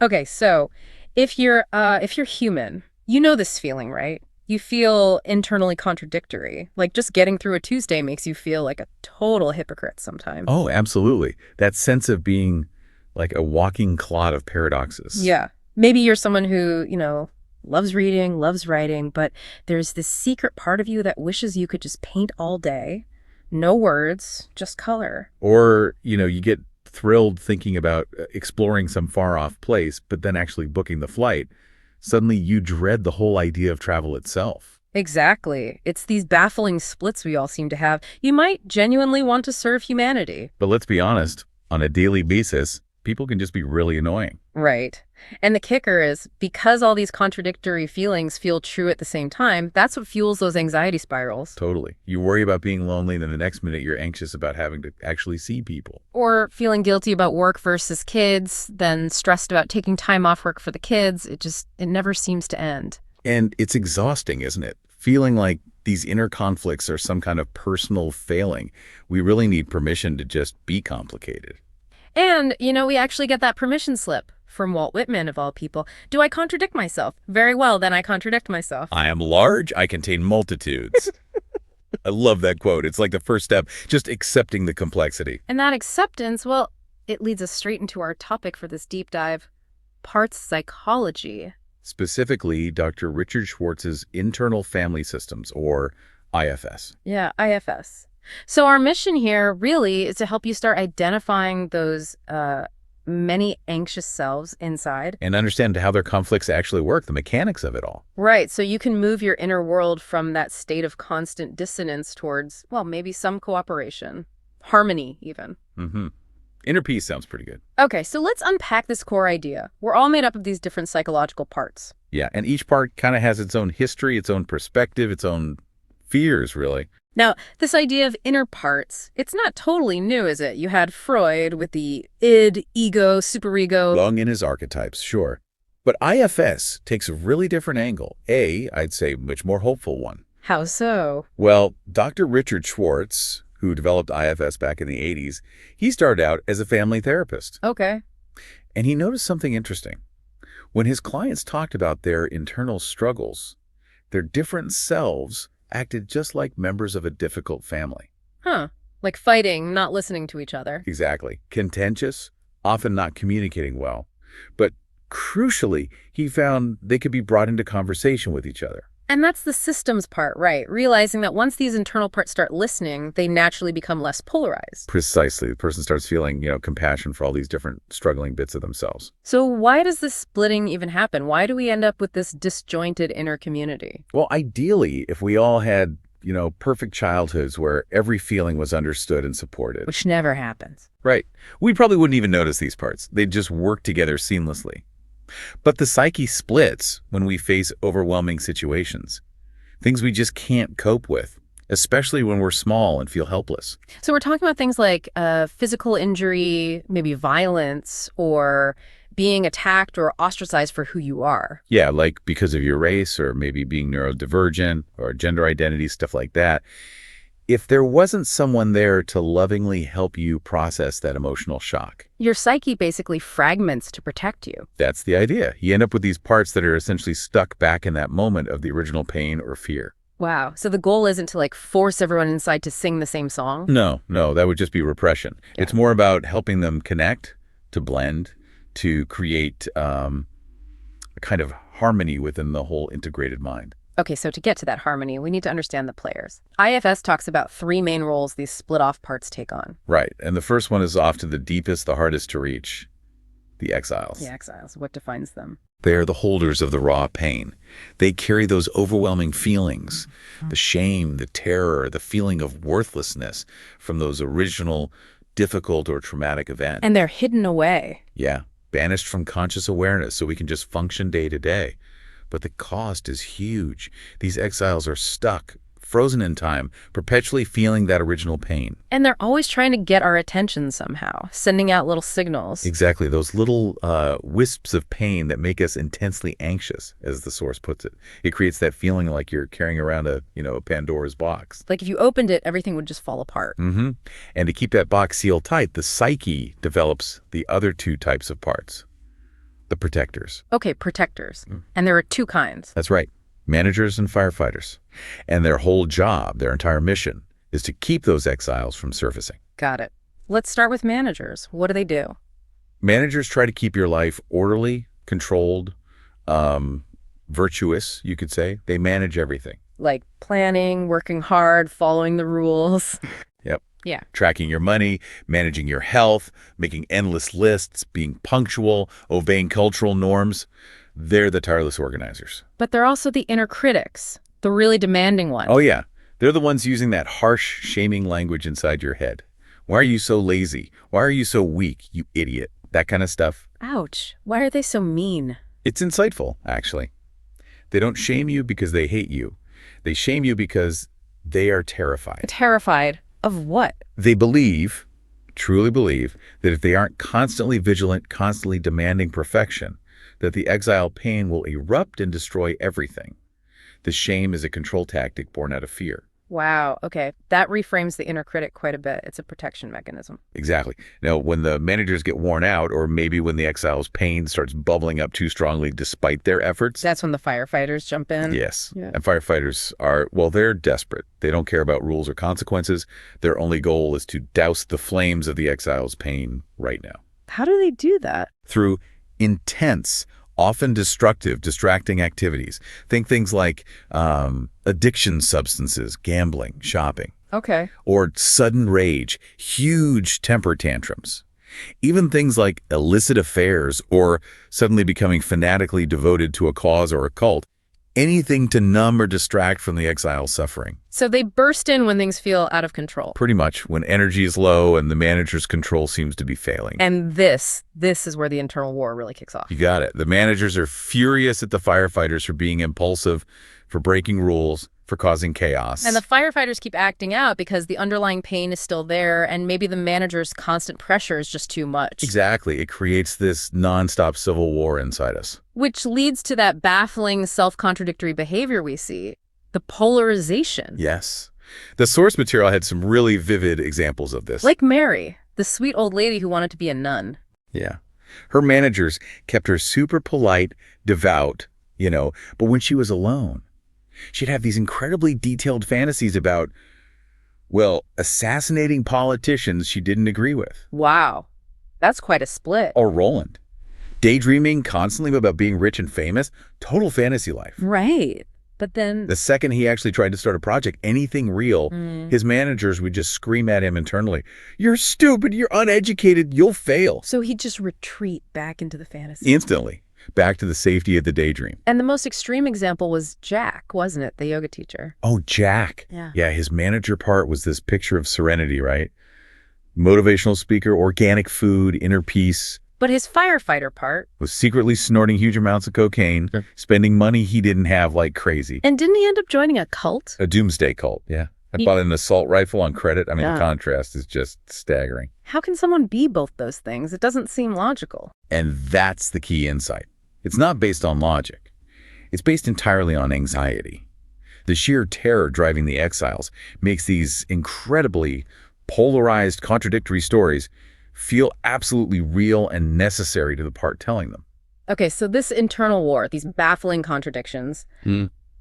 Okay, so if you're human, you know this feeling, right? You feel internally contradictory. Like just getting through a Tuesday makes you feel like a total hypocrite sometimes. Oh, absolutely. That sense of being like a walking clod of paradoxes. Yeah. Maybe you're someone who, loves reading, loves writing, but there's this secret part of you that wishes you could just paint all day. No words, just color. Or, you get thrilled thinking about exploring some far off place, but then actually booking the flight. Suddenly you dread the whole idea of travel itself. Exactly. It's these baffling splits we all seem to have. You might genuinely want to serve humanity. But let's be honest, on a daily basis, people can just be really annoying. Right. And the kicker is because all these contradictory feelings feel true at the same time, that's what fuels those anxiety spirals. Totally. You worry about being lonely, and then the next minute you're anxious about having to actually see people. Or feeling guilty about work versus kids, then stressed about taking time off work for the kids. It never seems to end. And it's exhausting, isn't it? Feeling like these inner conflicts are some kind of personal failing. We really need permission to just be complicated. And, we actually get that permission slip from Walt Whitman, of all people. Do I contradict myself? Very well, then I contradict myself. I am large, I contain multitudes. I love that quote. It's like the first step, just accepting the complexity. And that acceptance, well, it leads us straight into our topic for this deep dive, parts psychology. Specifically, Dr. Richard Schwartz's internal family systems, or IFS. Yeah, IFS. So our mission here really is to help you start identifying those many anxious selves inside. And understand how their conflicts actually work, the mechanics of it all. Right, so you can move your inner world from that state of constant dissonance towards, well, maybe some cooperation, harmony even. Mm-hmm. Inner peace sounds pretty good. Okay, so let's unpack this core idea. We're all made up of these different psychological parts. Yeah, and each part kind of has its own history, its own perspective, its own fears, really. Now, this idea of inner parts, it's not totally new, is it? You had Freud with the id, ego, superego. Long in his archetypes, sure. But IFS takes a really different angle. I'd say much more hopeful one. How so? Well, Dr. Richard Schwartz, who developed IFS back in the 80s, he started out as a family therapist. Okay. And he noticed something interesting. When his clients talked about their internal struggles, their different selves acted just like members of a difficult family. Huh. Like fighting, not listening to each other. Exactly. Contentious, often not communicating well. But crucially, he found they could be brought into conversation with each other. And that's the systems part, right? Realizing that once these internal parts start listening, they naturally become less polarized. Precisely. The person starts feeling, compassion for all these different struggling bits of themselves. So why does this splitting even happen? Why do we end up with this disjointed inner community? Well, ideally, if we all had, perfect childhoods where every feeling was understood and supported. Which never happens. Right. We probably wouldn't even notice these parts. They'd just work together seamlessly. But the psyche splits when we face overwhelming situations, things we just can't cope with, especially when we're small and feel helpless. So we're talking about things like physical injury, maybe violence, or being attacked or ostracized for who you are. Yeah, like because of your race or maybe being neurodivergent or gender identity, stuff like that. If there wasn't someone there to lovingly help you process that emotional shock. Your psyche basically fragments to protect you. That's the idea. You end up with these parts that are essentially stuck back in that moment of the original pain or fear. Wow. So the goal isn't to force everyone inside to sing the same song? No, that would just be repression. Yeah. It's more about helping them connect, to blend, to create a kind of harmony within the whole integrated mind. Okay, so to get to that harmony, we need to understand the players. IFS talks about three main roles these split-off parts take on. Right, and the first one is often the deepest, the hardest to reach, the exiles. The exiles, what defines them? They are the holders of the raw pain. They carry those overwhelming feelings, the shame, the terror, the feeling of worthlessness from those original, difficult or traumatic events. And they're hidden away. Yeah, banished from conscious awareness so we can just function day to day. But the cost is huge. These exiles are stuck, frozen in time, perpetually feeling that original pain. And they're always trying to get our attention somehow, sending out little signals. Exactly, those little wisps of pain that make us intensely anxious, as the source puts it. It creates that feeling like you're carrying around a Pandora's box. Like if you opened it, everything would just fall apart. Mm-hmm. And to keep that box sealed tight, the psyche develops the other two types of parts. the protectors. Okay, protectors. And there are two kinds. That's right, managers and firefighters. And their whole job, their entire mission, is to keep those exiles from surfacing. Got it. Let's start with managers. What do they do? Managers try to keep your life orderly, controlled, virtuous, you could say. They manage everything. Like planning, working hard, following the rules. Yep. Yeah. Tracking your money, managing your health, making endless lists, being punctual, obeying cultural norms. They're the tireless organizers. But they're also the inner critics, the really demanding ones. Oh, yeah. They're the ones using that harsh, shaming language inside your head. Why are you so lazy? Why are you so weak, you idiot? That kind of stuff. Ouch. Why are they so mean? It's insightful, actually. They don't shame you because they hate you. They shame you because they are terrified. Terrified of what? They believe, truly believe, that if they aren't constantly vigilant, constantly demanding perfection, that the exile pain will erupt and destroy everything. The shame is a control tactic born out of fear. Wow. Okay. That reframes the inner critic quite a bit. It's a protection mechanism. Exactly. Now, when the managers get worn out, or maybe when the exile's pain starts bubbling up too strongly despite their efforts. That's when the firefighters jump in. Yes. Yeah. And firefighters are, well, they're desperate. They don't care about rules or consequences. Their only goal is to douse the flames of the exile's pain right now. How do they do that? Through intense, often destructive, distracting activities. Think things like addiction substances, gambling, shopping. Okay. Or sudden rage, huge temper tantrums. Even things like illicit affairs or suddenly becoming fanatically devoted to a cause or a cult. Anything to numb or distract from the exile's suffering. So they burst in when things feel out of control. Pretty much, when energy is low and the manager's control seems to be failing. And this is where the internal war really kicks off. You got it. The managers are furious at the firefighters for being impulsive, for breaking rules, for causing chaos. And the firefighters keep acting out because the underlying pain is still there, and maybe the manager's constant pressure is just too much. Exactly. It creates this nonstop civil war inside us. Which leads to that baffling self-contradictory behavior we see, the polarization. Yes. The source material had some really vivid examples of this. Like Mary, the sweet old lady who wanted to be a nun. Yeah. Her managers kept her super polite, devout, but when she was alone, she'd have these incredibly detailed fantasies about, well, assassinating politicians she didn't agree with. Wow. That's quite a split. Or Roland. Daydreaming constantly about being rich and famous. Total fantasy life. Right. But then The second he actually tried to start a project, anything real, his managers would just scream at him internally, "You're stupid, you're uneducated, you'll fail." So he'd just retreat back into the fantasy. Instantly. Back to the safety of the daydream. And the most extreme example was Jack, wasn't it? The yoga teacher. Oh, Jack. Yeah. Yeah, his manager part was this picture of serenity, right? Motivational speaker, organic food, inner peace. But his firefighter part. Was secretly snorting huge amounts of cocaine, spending money he didn't have like crazy. And didn't he end up joining a cult? A doomsday cult, yeah. I bought an assault rifle on credit. I mean, Yeah. The contrast is just staggering. How can someone be both those things? It doesn't seem logical. And that's the key insight. It's not based on logic. It's based entirely on anxiety. The sheer terror driving the exiles makes these incredibly polarized, contradictory stories feel absolutely real and necessary to the part telling them. Okay, so this internal war, these baffling contradictions,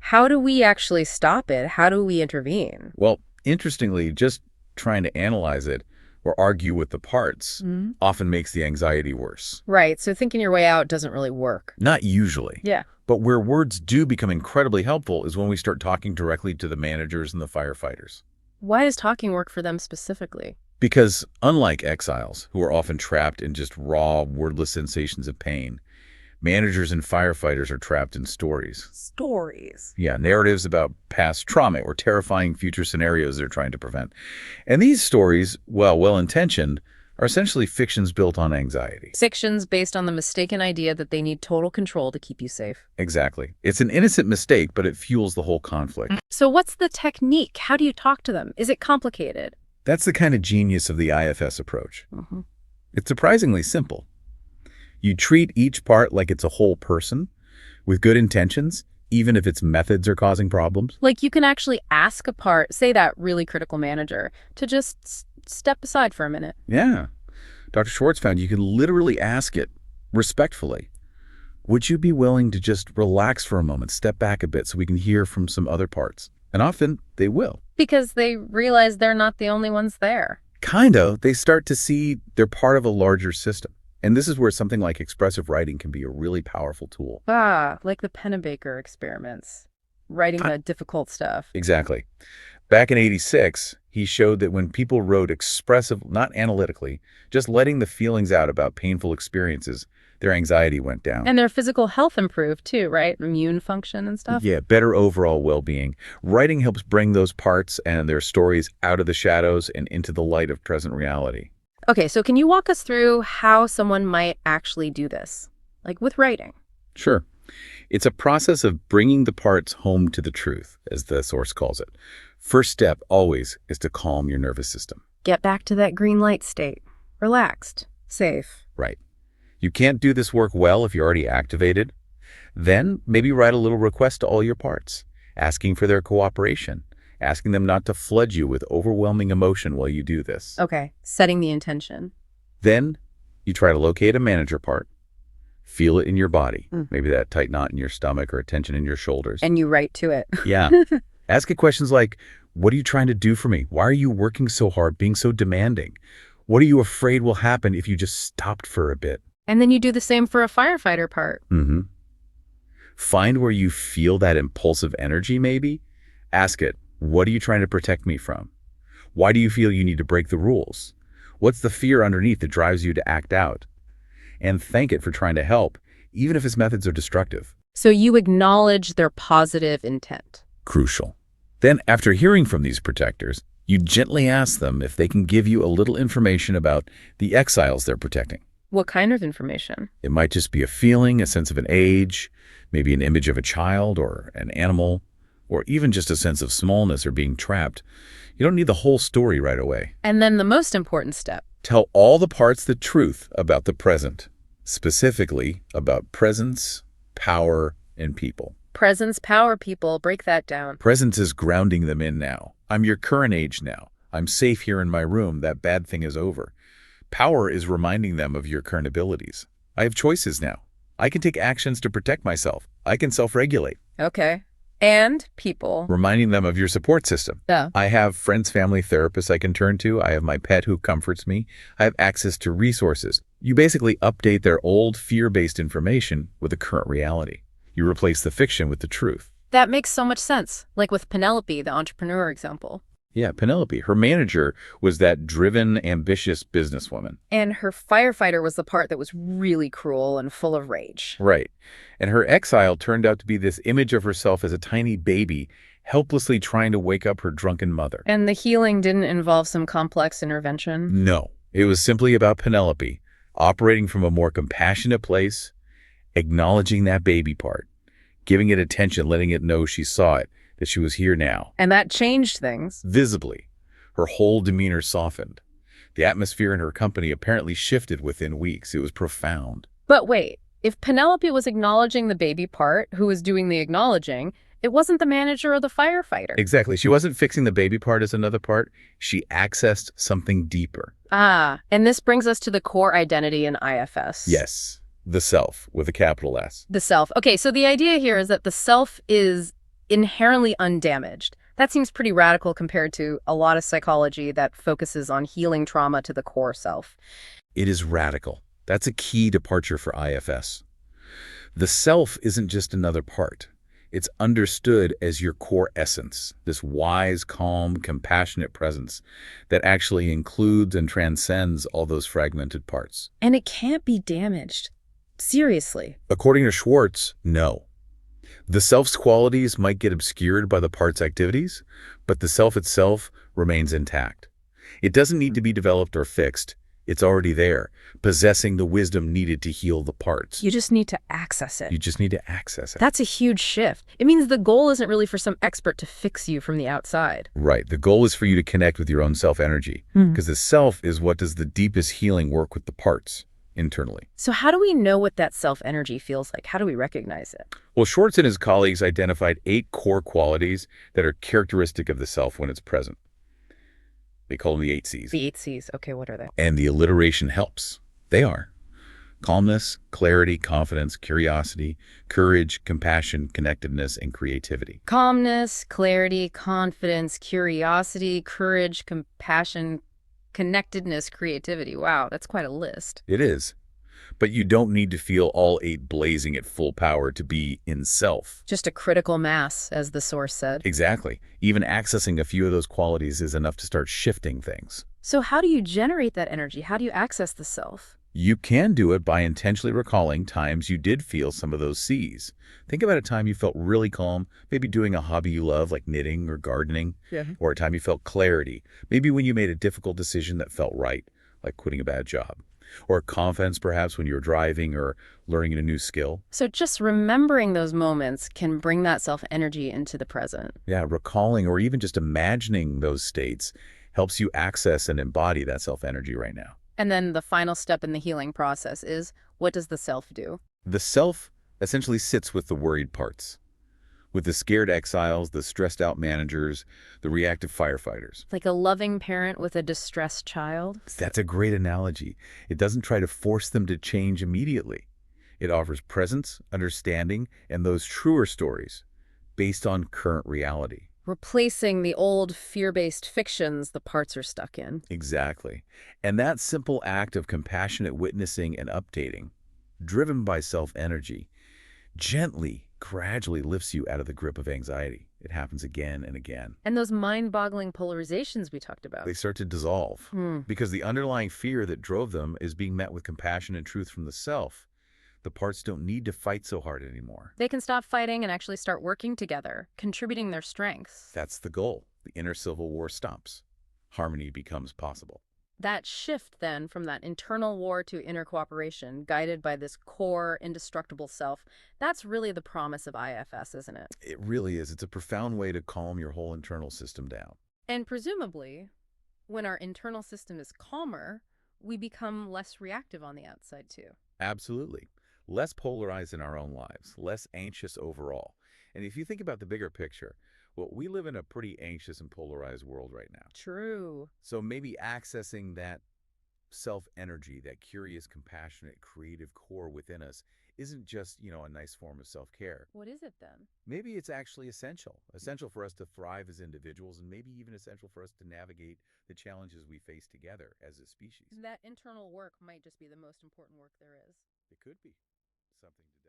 how do we actually stop it? How do we intervene? Well, interestingly, just trying to analyze it or argue with the parts often makes the anxiety worse. Right, so thinking your way out doesn't really work. Not usually. Yeah. But where words do become incredibly helpful is when we start talking directly to the managers and the firefighters. Why does talking work for them specifically? Because unlike exiles, who are often trapped in just raw, wordless sensations of pain, managers and firefighters are trapped in stories. Stories. Yeah, narratives about past trauma or terrifying future scenarios they're trying to prevent. And these stories, while well-intentioned, are essentially fictions built on anxiety. Fictions based on the mistaken idea that they need total control to keep you safe. Exactly. It's an innocent mistake, but it fuels the whole conflict. So what's the technique? How do you talk to them? Is it complicated? That's the kind of genius of the IFS approach. It's surprisingly simple. You treat each part like it's a whole person with good intentions, even if its methods are causing problems. Like you can actually ask a part, say that really critical manager, to just step aside for a minute. Yeah. Dr. Schwartz found you can literally ask it respectfully. Would you be willing to just relax for a moment, step back a bit so we can hear from some other parts? And often they will. Because they realize they're not the only ones there. Kind of. They start to see they're part of a larger system. And this is where something like expressive writing can be a really powerful tool. Ah, like the Pennebaker experiments. Writing the difficult stuff. Exactly. Back in '86, he showed that when people wrote expressive, not analytically, just letting the feelings out about painful experiences, their anxiety went down. And their physical health improved too, right? Immune function and stuff. Yeah, better overall well-being. Writing helps bring those parts and their stories out of the shadows and into the light of present reality. Okay, so can you walk us through how someone might actually do this? Like with writing. Sure. It's a process of bringing the parts home to the truth, as the source calls it. First step always is to calm your nervous system. Get back to that green light state. Relaxed. Safe. Right. You can't do this work well if you're already activated. Then maybe write a little request to all your parts, asking for their cooperation, asking them not to flood you with overwhelming emotion while you do this. Okay, setting the intention. Then you try to locate a manager part, feel it in your body, maybe that tight knot in your stomach or a tension in your shoulders. And you write to it. Yeah. Ask it questions like, what are you trying to do for me? Why are you working so hard, being so demanding? What are you afraid will happen if you just stopped for a bit? And then you do the same for a firefighter part. Find where you feel that impulsive energy, maybe. Ask it, what are you trying to protect me from? Why do you feel you need to break the rules? What's the fear underneath that drives you to act out? And thank it for trying to help, even if its methods are destructive. So you acknowledge their positive intent. Crucial. Then, after hearing from these protectors, you gently ask them if they can give you a little information about the exiles they're protecting. What kind of information? It might just be a feeling, a sense of an age, maybe an image of a child or an animal, or even just a sense of smallness or being trapped. You don't need the whole story right away. And then the most important step. Tell all the parts the truth about the present, specifically about presence, power, and people. Presence, power, people. Break that down. Presence is grounding them in now. I'm your current age now. I'm safe here in my room. That bad thing is over. Power is reminding them of your current abilities. I have choices now. I can take actions to protect myself. I can self-regulate. Okay. And people. Reminding them of your support system. Yeah. I have friends, family, therapists I can turn to. I have my pet who comforts me. I have access to resources. You basically update their old fear-based information with the current reality. You replace the fiction with the truth. That makes so much sense. Like with Penelope, the entrepreneur example. Yeah, Penelope. Her manager was that driven, ambitious businesswoman. And her firefighter was the part that was really cruel and full of rage. Right. And her exile turned out to be this image of herself as a tiny baby, helplessly trying to wake up her drunken mother. And the healing didn't involve some complex intervention? No. It was simply about Penelope, operating from a more compassionate place, acknowledging that baby part, giving it attention, letting it know she saw it, that she was here now. And that changed things. Visibly. Her whole demeanor softened. The atmosphere in her company apparently shifted within weeks. It was profound. But wait, if Penelope was acknowledging the baby part, who was doing the acknowledging, it wasn't the manager or the firefighter. Exactly. She wasn't fixing the baby part as another part. She accessed something deeper. Ah, and this brings us to the core identity in IFS. Yes. The self, with a capital S. The self. Okay, so the idea here is that the self is inherently undamaged. That seems pretty radical compared to a lot of psychology that focuses on healing trauma to the core self. It is radical. That's a key departure for IFS. The self isn't just another part. It's understood as your core essence, this wise, calm, compassionate presence that actually includes and transcends all those fragmented parts. And it can't be damaged. Seriously. According to Schwartz, no. The self's qualities might get obscured by the part's activities, but the self itself remains intact. It doesn't need to be developed or fixed. It's already there, possessing the wisdom needed to heal the parts. You just need to access it. You just need to access it. That's a huge shift. It means the goal isn't really for some expert to fix you from the outside. Right. The goal is for you to connect with your own self-energy, because the self is what does the deepest healing work with the parts internally. So how do we know what that self-energy feels like? How do we recognize it? Well, Schwartz and his colleagues identified 8 core qualities that are characteristic of the self when it's present. They call them the 8 C's. The 8 C's. Okay, what are they? And the alliteration helps. They are Calmness, clarity, confidence, curiosity, courage, compassion, connectedness, and creativity. Calmness, clarity, confidence, curiosity, courage, compassion, connectedness, creativity. Wow, that's quite a list. It is. But you don't need to feel all eight blazing at full power to be in self. Just a critical mass, as the source said. Exactly. Even accessing a few of those qualities is enough to start shifting things. So, how do you generate that energy? How do you access the self? You can do it by intentionally recalling times you did feel some of those C's. Think about a time you felt really calm, maybe doing a hobby you love like knitting or gardening, Yeah. or a time you felt clarity, maybe when you made a difficult decision that felt right, like quitting a bad job, or confidence perhaps when you were driving or learning a new skill. So, just remembering those moments can bring that self energy into the present. Yeah, recalling or even just imagining those states helps you access and embody that self-energy right now. And then the final step in the healing process is, what does the self do? The self essentially sits with the worried parts, with the scared exiles, the stressed out managers, the reactive firefighters. Like a loving parent with a distressed child? That's a great analogy. It doesn't try to force them to change immediately. It offers presence, understanding, and those truer stories based on current reality. Replacing the old fear-based fictions the parts are stuck in. Exactly. And that simple act of compassionate witnessing and updating, driven by self-energy, gently, gradually lifts you out of the grip of anxiety. It happens again and again. And those mind-boggling polarizations we talked about. They start to dissolve Hmm. because the underlying fear that drove them is being met with compassion and truth from the self. The parts don't need to fight so hard anymore. They can stop fighting and actually start working together, contributing their strengths. That's the goal. The inner civil war stops. Harmony becomes possible. That shift, then, from that internal war to inner cooperation, guided by this core, indestructible self, that's really the promise of IFS, isn't it? It really is. It's a profound way to calm your whole internal system down. And presumably, when our internal system is calmer, we become less reactive on the outside, too. Absolutely. Less polarized in our own lives, less anxious overall. And if you think about the bigger picture, well, we live in a pretty anxious and polarized world right now. True. So maybe accessing that self-energy, that curious, compassionate, creative core within us isn't just, a nice form of self-care. What is it then? Maybe it's actually essential for us to thrive as individuals and maybe even essential for us to navigate the challenges we face together as a species. That internal work might just be the most important work there is. It could be something to